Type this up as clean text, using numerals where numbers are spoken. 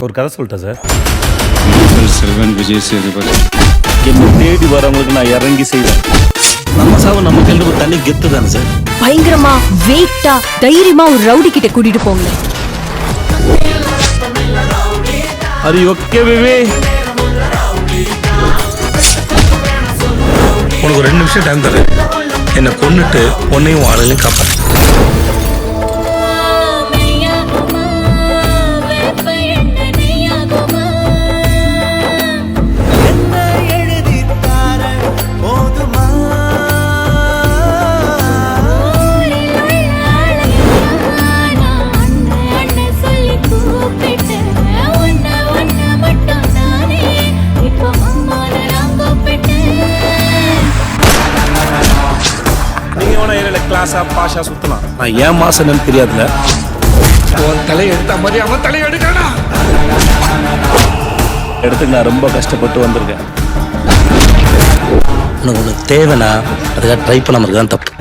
ஒரு கதை சொல்லிட்டேன் சார். செல்வன் விஜய் சேதுபதி. என்னை தேடி வரவங்களுக்கு நான் இறங்கி செய்வேன். நம்ம சாவு நம்ம கிணறு தண்ணி கெத்து தானே சார். பயங்கரமா வெயிட்டா தைரியமா ஒரு ரவுடி கிட்ட கூட்டிட்டு போங்க. அது ஓகே பேபி. உனக்கு 2 நிமிஷம் டைம் தரேன். என்னை கொன்னுட்டு உன்னையும் ஆளுங்களையும் காப்பாற்று. கிளாஸா பாஷா சுத்தலாம். நான் ஏன் மாசன்னு தெரியாதுல. உன் தலையை எடுத்த மாதிரி அவன் தலையை எடுக்கணும். இடத்துக்கு நான் ரொம்ப கஷ்டப்பட்டு வந்திருக்கேன். உனக்கு தேவைன்னா அதுக்காக ட்ரை பண்ணாம இருக்குதான் தப்பு.